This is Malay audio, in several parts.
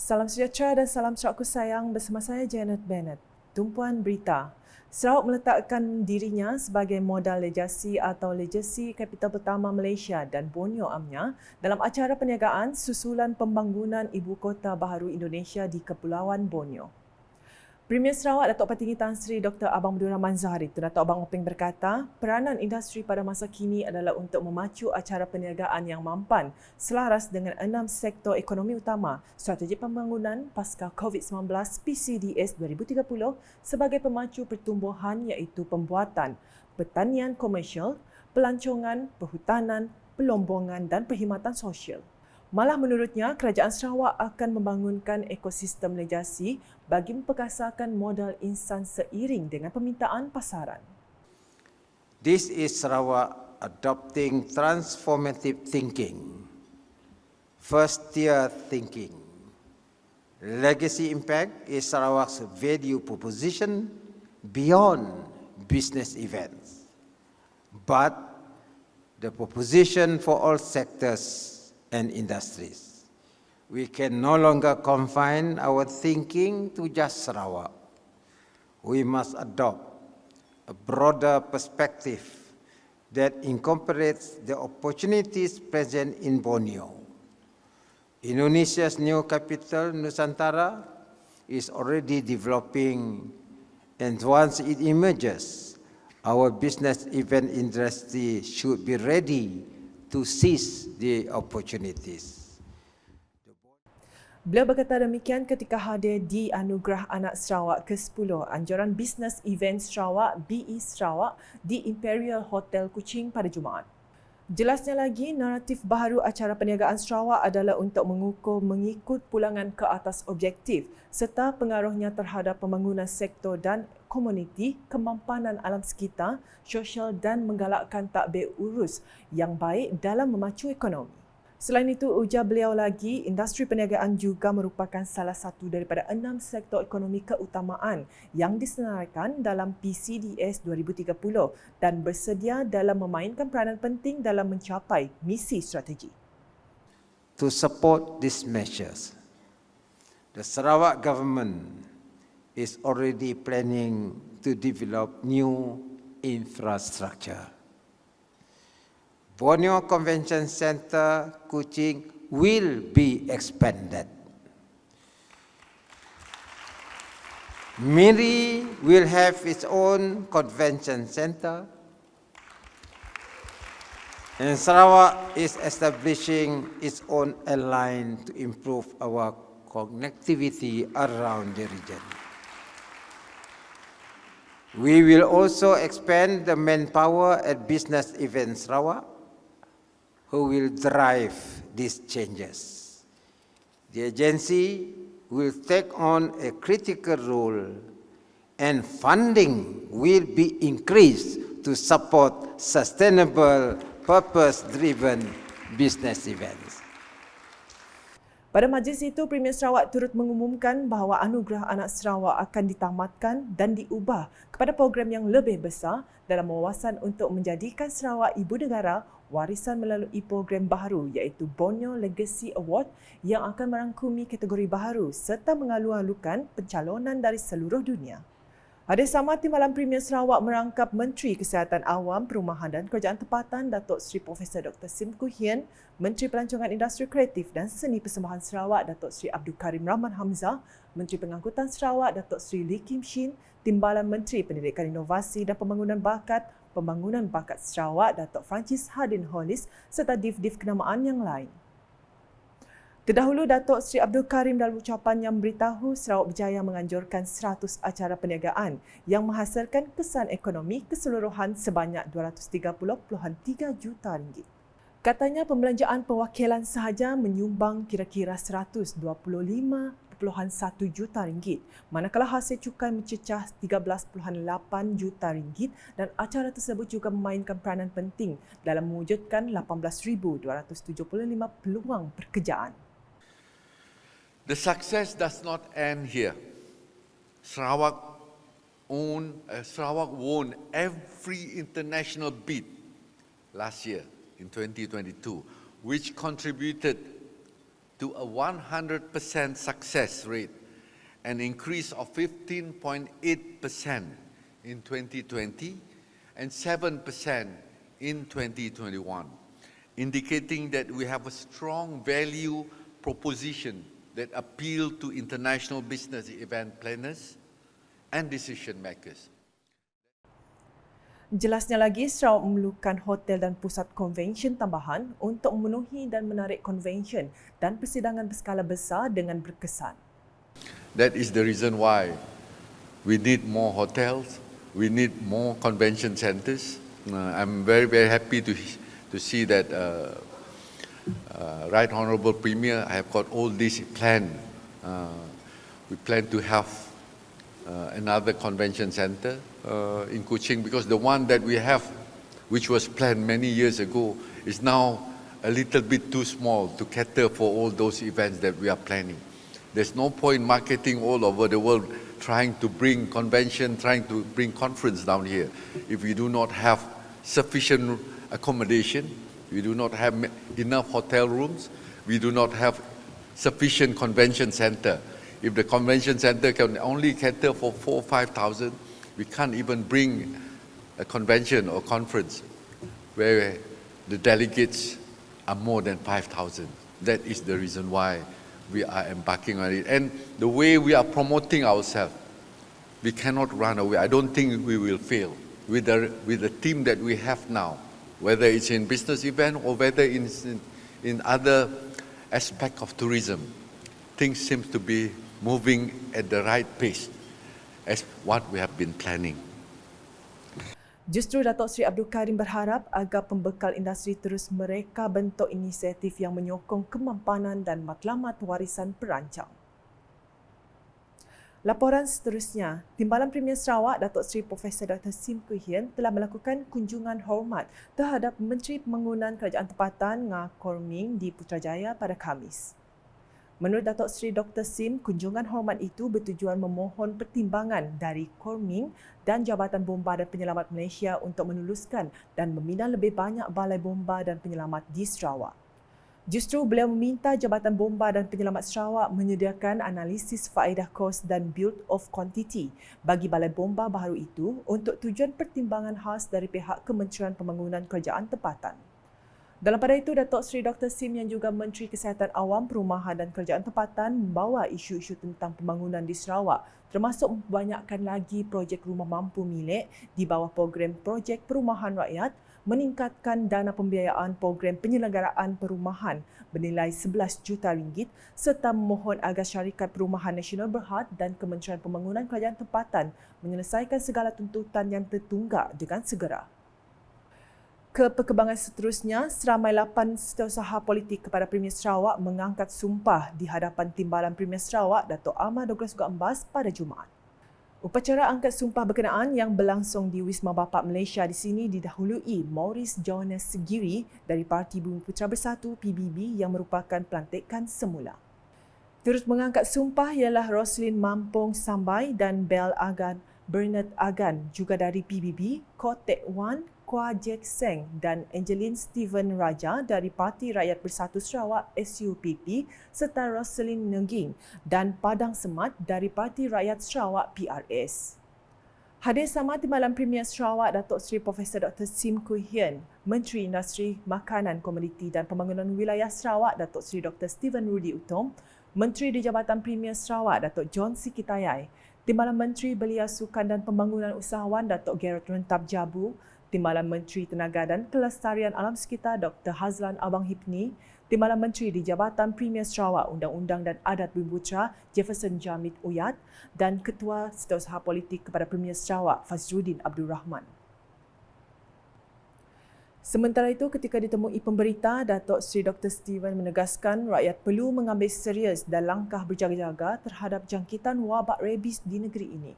Salam sejahtera dan salam Sarawakku sayang, bersama saya Janet Bennett. Tumpuan berita. Sarawak meletakkan dirinya sebagai modal legasi atau legasi kapital pertama Malaysia dan Borneo Amnya dalam acara perniagaan susulan pembangunan Ibu Kota Baharu Indonesia di Kepulauan Borneo. Premier Sarawak Datuk Patinggi Tan Sri Dr. Abang Abdul Rahman Zahari, Datuk Abang Openg berkata, peranan industri pada masa kini adalah untuk memacu acara perniagaan yang mampan selaras dengan 6 sektor ekonomi utama, strategi pembangunan pasca COVID-19 PCDS 2030 sebagai pemacu pertumbuhan iaitu pembuatan, pertanian komersial, pelancongan, perhutanan, pelombongan dan perkhidmatan sosial. Malah menurutnya, Kerajaan Sarawak akan membangunkan ekosistem legasi bagi memperkasakan modal insan seiring dengan permintaan pasaran. This is Sarawak adopting transformative thinking, first-tier thinking. Legacy impact is Sarawak's value proposition beyond business events, but the proposition for all sectors and industries. We can no longer confine our thinking to just Sarawak. We must adopt a broader perspective that incorporates the opportunities present in Borneo. Indonesia's new capital, Nusantara, is already developing, and once it emerges, our business event industry should be ready to seize the opportunities. Beliau berkata demikian ketika hadir di Anugerah Anak Sarawak ke-10 Anjuran Bisnes Event Sarawak BE Sarawak di Imperial Hotel Kuching pada Jumaat. Jelasnya lagi, naratif baharu acara perniagaan Sarawak adalah untuk mengukur mengikut pulangan ke atas objektif serta pengaruhnya terhadap pembangunan sektor dan komuniti, kemampanan alam sekitar, sosial dan menggalakkan tadbir urus yang baik dalam memacu ekonomi. Selain itu, ujar beliau lagi, industri perniagaan juga merupakan salah satu daripada 6 sektor ekonomi keutamaan yang disenaraikan dalam PCDS 2030 dan bersedia dalam memainkan peranan penting dalam mencapai misi strategi. To support these measures, the Sarawak government is already planning to develop new infrastructure. Borneo Convention Centre, Kuching, will be expanded. Miri will have its own convention centre, and Sarawak is establishing its own airline to improve our connectivity around the region. We will also expand the manpower at Business Event Sarawak, who will drive these changes. The agency will take on a critical role and funding will be increased to support sustainable, purpose-driven business events. Pada majlis itu, Premier Sarawak turut mengumumkan bahawa Anugerah Anak Sarawak akan ditamatkan dan diubah kepada program yang lebih besar dalam wawasan untuk menjadikan Sarawak ibu negara warisan melalui program baharu iaitu Borneo Legacy Award yang akan merangkumi kategori baharu serta mengalu-alukan pencalonan dari seluruh dunia. Hadir sama timbalan Premier Sarawak merangkap Menteri Kesihatan Awam, Perumahan dan Kerajaan Tempatan Datuk Seri Profesor Dr. Sim Koo Hian, Menteri Pelancongan Industri Kreatif dan Seni Persembahan Sarawak Datuk Seri Abdul Karim Rahman Hamzah, Menteri Pengangkutan Sarawak Datuk Seri Lee Kim Shin, Timbalan Menteri Pendidikan Inovasi dan Pembangunan Bakat Sarawak Datuk Francis Hardin Hollis serta div-div kenamaan yang lain. Terdahulu, Datuk Seri Abdul Karim dalam ucapannya memberitahu Sarawak berjaya menganjurkan 100 acara perniagaan yang menghasilkan kesan ekonomi keseluruhan sebanyak RM230.3 juta. Katanya pembelanjaan perwakilan sahaja menyumbang kira-kira RM125.1 juta, manakala hasil cukai mencecah RM13.8 juta dan acara tersebut juga memainkan peranan penting dalam mewujudkan 18,275 peluang pekerjaan. The success does not end here. Sarawak won every international bid last year in 2022, which contributed to a 100% success rate, an increase of 15.8% in 2020 and 7% in 2021, indicating that we have a strong value proposition that appeal to international business event planners and decision makers. Jelasnya lagi, Sarawak memerlukan hotel dan pusat konvensyen tambahan untuk memenuhi dan menarik konvensyen dan persidangan berskala besar dengan berkesan. That is the reason why we need more hotels, we need more convention centers. I'm very, very happy to see that Right Honourable Premier have got all this planned. We plan to have another convention center in Kuching, because the one that we have, which was planned many years ago, is now a little bit too small to cater for all those events that we are planning. There's no point marketing all over the world trying to bring convention, trying to bring conference down here if we do not have sufficient accommodation, we do not have enough hotel rooms, we do not have sufficient convention center. If the convention center can only cater for 4,000 or 5,000, we can't even bring a convention or conference where the delegates are more than 5,000. That is the reason why we are embarking on it. And the way we are promoting ourselves, we cannot run away. I don't think we will fail with the team that we have now, whether it's in business event or whether in other aspect of tourism. Things seem to be moving at the right pace as what we have been planning. Justru Datuk Seri Abdul Karim berharap agar pembekal industri terus mereka bentuk inisiatif yang menyokong kemampanan dan matlamat warisan perancang. Laporan seterusnya, Timbalan Premier Sarawak Datuk Seri Profesor Dr. Sim Kui Hian telah melakukan kunjungan hormat terhadap Menteri Pembangunan Kerajaan Tempatan Ngah Korming di Putrajaya pada Khamis. Menurut Datuk Seri Dr. Sim, kunjungan hormat itu bertujuan memohon pertimbangan dari Korming dan Jabatan Bomba dan Penyelamat Malaysia untuk menuluskan dan membina lebih banyak balai bomba dan penyelamat di Sarawak. Justru beliau meminta Jabatan Bomba dan Penyelamat Sarawak menyediakan analisis faedah kos dan build of quantity bagi balai bomba baru itu untuk tujuan pertimbangan khas dari pihak Kementerian Pembangunan Kerajaan Tempatan. Dalam pada itu, Datuk Seri Dr. Sim yang juga Menteri Kesihatan Awam, Perumahan dan Kerajaan Tempatan membawa isu-isu tentang pembangunan di Sarawak, termasuk membanyakkan lagi projek rumah mampu milik di bawah program Projek Perumahan Rakyat, meningkatkan dana pembiayaan program penyelenggaraan perumahan bernilai RM11 juta serta memohon agar Syarikat Perumahan Nasional Berhad dan Kementerian Pembangunan Kerajaan Tempatan menyelesaikan segala tuntutan yang tertunggak dengan segera. Ke perkembangan seterusnya, seramai 8 setiausaha politik kepada Premier Sarawak mengangkat sumpah di hadapan Timbalan Premier Sarawak Datuk Ahmad Douglas Gambas pada Jumaat. Upacara angkat sumpah berkenaan yang berlangsung di Wisma Bapak Malaysia di sini didahului Maurice Jonas Giri dari Parti Bumi Putera Bersatu PBB yang merupakan pelantikan semula. Turut mengangkat sumpah ialah Roslyn Mampong Sambai dan Bel Agan Bernard Agan juga dari PBB, Ko Tek Wan, Kwa Jack Seng dan Angeline Stephen Raja dari Parti Rakyat Bersatu Sarawak SUPP serta Roselyn Neging dan Padang Semat dari Parti Rakyat Sarawak PRS. Hadir sama Timbalan Premier Sarawak Datuk Seri Profesor Dr. Sim Kui Hian, Menteri Industri, Makanan, Komoditi dan Pembangunan Wilayah Sarawak Datuk Seri Dr. Stephen Rudi Utom, Menteri di Jabatan Premier Sarawak Datuk John Sikitayai, Timbalan Menteri Belia Sukan dan Pembangunan Usahawan Datuk Gerard Rentab Jabu, Timbalan Menteri Tenaga dan Kelestarian Alam Sekitar Dr. Hazlan Abang Hipni, Timbalan Menteri di Jabatan Premier Sarawak Undang-Undang dan Adat Bumi Putera Jefferson Jamit Uyat dan Ketua Setiausaha Politik kepada Premier Sarawak Fazruddin Abdul Rahman. Sementara itu, ketika ditemui pemberita, Datuk Seri Dr. Stephen menegaskan rakyat perlu mengambil serius dan langkah berjaga-jaga terhadap jangkitan wabak rabies di negeri ini.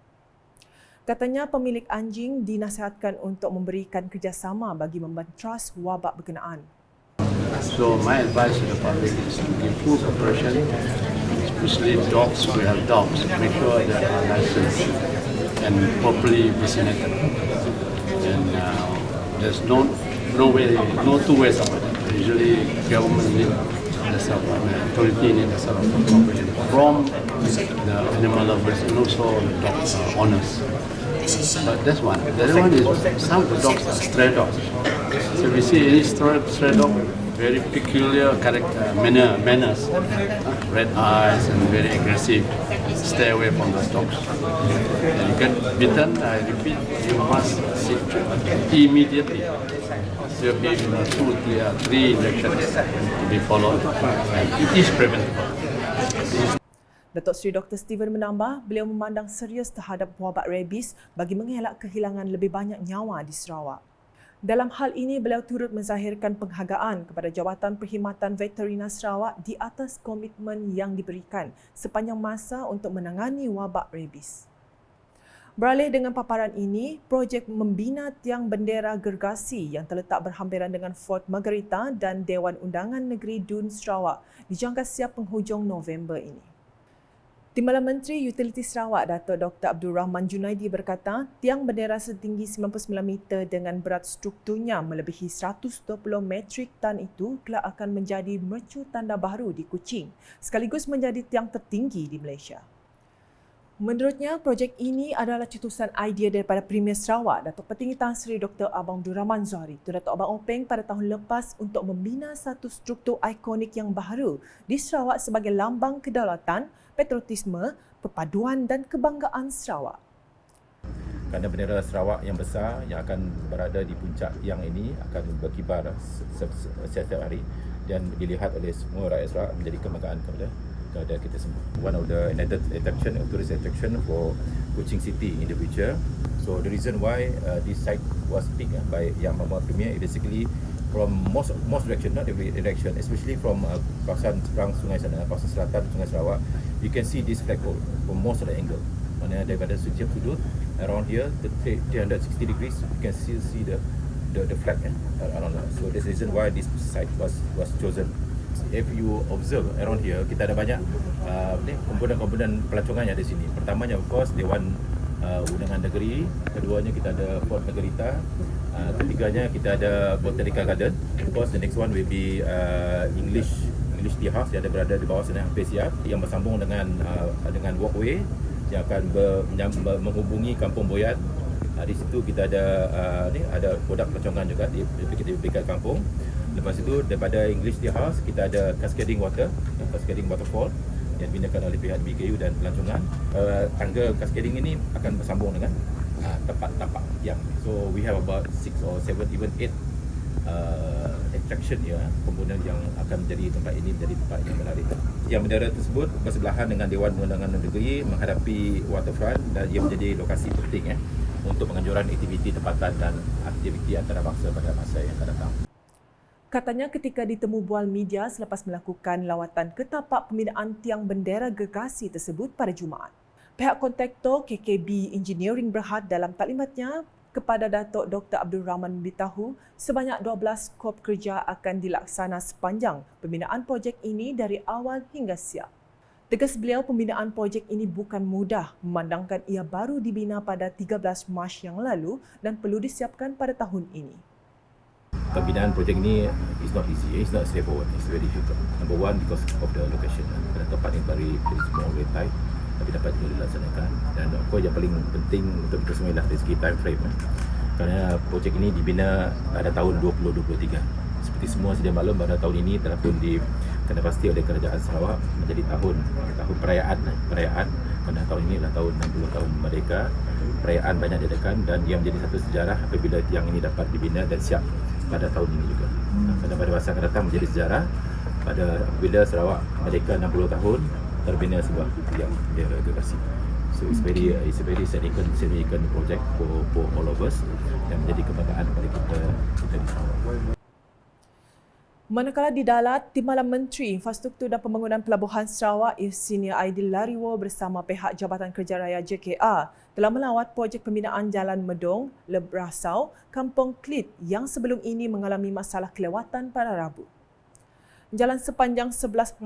Katanya pemilik anjing dinasihatkan untuk memberikan kerjasama bagi membantras wabak berkenaan. So my advice to the public is to give full cooperation, especially dogs. We have dogs. Make sure they are licensed and properly vaccinated. And there's no two ways about it. Usually government need the authority need a sort of cooperation from the animal lovers and also the dog owners. But that's one. The other one is some of the dogs are stray dogs. So we see any stray dog, very peculiar character, manners, red eyes and very aggressive. Stay away from those dogs. And you get bitten, I repeat, you must seek treatment immediately. So if 3 injections to be followed, and it is preventable. Datuk Seri Dr. Steven menambah, beliau memandang serius terhadap wabak rabies bagi mengelak kehilangan lebih banyak nyawa di Sarawak. Dalam hal ini, beliau turut menzahirkan penghargaan kepada Jabatan Perkhidmatan Veterina Sarawak di atas komitmen yang diberikan sepanjang masa untuk menangani wabak rabies. Beralih dengan paparan ini, projek membina tiang bendera gergasi yang terletak berhampiran dengan Fort Margherita dan Dewan Undangan Negeri Dun Sarawak dijangka siap penghujung November ini. Timbalan Menteri Utiliti Sarawak, Datuk Dr. Abdul Rahman Junaidi berkata, tiang bendera setinggi 99 meter dengan berat strukturnya melebihi 120 metrik tan itu kelak akan menjadi mercu tanda baru di Kuching, sekaligus menjadi tiang tertinggi di Malaysia. Menurutnya, projek ini adalah cetusan idea daripada Premier Sarawak, Datuk Petinggi Tan Sri Dr. Abang Abdul Rahman Zuhari, Datuk Abang Openg pada tahun lepas untuk membina satu struktur ikonik yang baru di Sarawak sebagai lambang kedaulatan, patriotisme, perpaduan dan kebanggaan Sarawak. Kerana bendera Sarawak yang besar yang akan berada di puncak tiang ini akan berkibar setiap hari dan dilihat oleh semua rakyat Sarawak menjadi kebanggaan kepada kita semua. One of the another attraction, tourist attraction for Kuching City in the future. So the reason why this site was picked by Yang Maha Premier is basically from most direction, not every direction, especially from kawasan seberang sungai sana, kawasan selatan Sungai Sarawak. You can see this flagpole from most of the angle. Mana daripada setiap sudut around here, the 360 degrees, you can still see the flag around that. So that's the reason why this site was chosen. If you observe around here, kita ada banyak komponen-komponen pelancongan yang ada di sini. Pertamanya of course Dewan Undangan Negeri, keduanya kita ada Fort Margherita, ketiganya kita ada Botanical Garden. Of course the next one will be English Tea House yang ada berada di bawah sana hampir siap, yang bersambung dengan walkway yang akan menghubungi Kampung Boyan. Di situ kita ada produk pelancongan juga kita berikan kampung. Lepas itu daripada English Tea House kita ada Cascading Waterfall yang dibinakan oleh pihak BKU dan pelancongan. Tangga Cascading ini akan bersambung dengan tempat tapak tiang. So we have about 6 or 7 even 8 attraction ya, komponen yang akan menjadi tempat ini menjadi tempat yang menarik. Yang bendera tersebut bersebelahan dengan Dewan Undangan Negeri menghadapi waterfront dan ia menjadi lokasi penting untuk penganjuran aktiviti tempatan dan aktiviti antarabangsa pada masa yang akan datang. Katanya ketika ditemu bual media selepas melakukan lawatan ke tapak pembinaan tiang bendera gergasi tersebut pada Jumaat. Pihak kontraktor KKB Engineering Berhad dalam taklimatnya kepada Datuk Dr. Abdul Rahman memberitahu sebanyak 12 skop kerja akan dilaksana sepanjang pembinaan projek ini dari awal hingga siap. Tegas beliau, pembinaan projek ini bukan mudah memandangkan ia baru dibina pada 13 Mac yang lalu dan perlu disiapkan pada tahun ini. Pembinaan projek ini is not easy, it's not straightforward, it's very difficult. Number one, because of the location. Kerana tempat yang very small, very tight, tapi dapat juga dilaksanakan. Dan of course yang paling penting untuk kita semua ialah dari segi time frame. Kerana projek ini dibina pada tahun 2023. Seperti semua sedia maklum, pada tahun ini telah pun dikenalpasti oleh Kerajaan Sarawak menjadi tahun perayaan. Kerana tahun ini adalah tahun 60 tahun merdeka. Perayaan banyak diadakan dan ia menjadi satu sejarah apabila tiang ini dapat dibina dan siap pada tahun ini juga. Pada masa akan datang menjadi sejarah apabila Sarawak merdeka 60 tahun terbina sebuah tiang bendera gergasi. So it's a very significant project for all of us yang menjadi kebanggaan kepada kita di Sarawak. Manakala di Dalat, Timbalan Menteri Infrastruktur dan Pembangunan Pelabuhan Sarawak Senior Aidil Lariwo bersama pihak Jabatan Kerja Raya JKR telah melawat projek pembinaan Jalan Medong, Lebrasau, Kampung Klit yang sebelum ini mengalami masalah kelewatan pada Rabu. Jalan sepanjang 11.5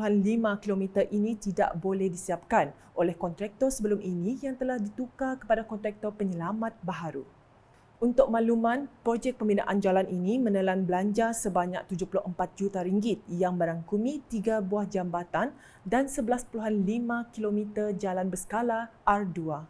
km ini tidak boleh disiapkan oleh kontraktor sebelum ini yang telah ditukar kepada kontraktor penyelamat baharu. Untuk makluman, projek pembinaan jalan ini menelan belanja sebanyak RM74 juta yang merangkumi 3 buah jambatan dan 11.5 km jalan berskala R2.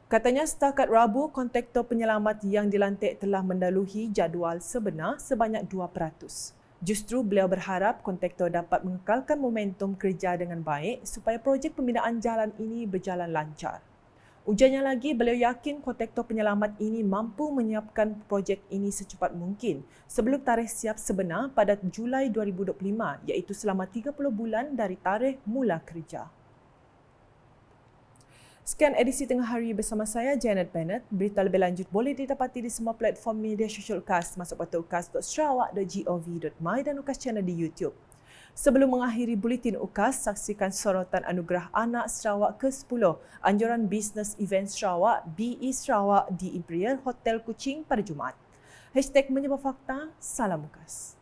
Katanya setakat Rabu, kontraktor penyelamat yang dilantik telah mendahului jadual sebenar sebanyak 2%. Justru beliau berharap kontraktor dapat mengekalkan momentum kerja dengan baik supaya projek pembinaan jalan ini berjalan lancar. Ujarnya lagi, beliau yakin kontraktor penyelamat ini mampu menyiapkan projek ini secepat mungkin sebelum tarikh siap sebenar pada Julai 2025 iaitu selama 30 bulan dari tarikh mula kerja. Sekian edisi tengah hari bersama saya, Janet Bennett. Berita lebih lanjut boleh didapati di semua platform media sosial UKAS, masuk portal ukas.sarawak.gov.my dan UKAS Channel di YouTube. Sebelum mengakhiri buletin UKAS, saksikan sorotan Anugerah Anak Sarawak ke-10 Anjuran Bisnes Event Sarawak BE Sarawak di Imperial Hotel Kuching pada Jumaat. #Menyebab Fakta, salam UKAS.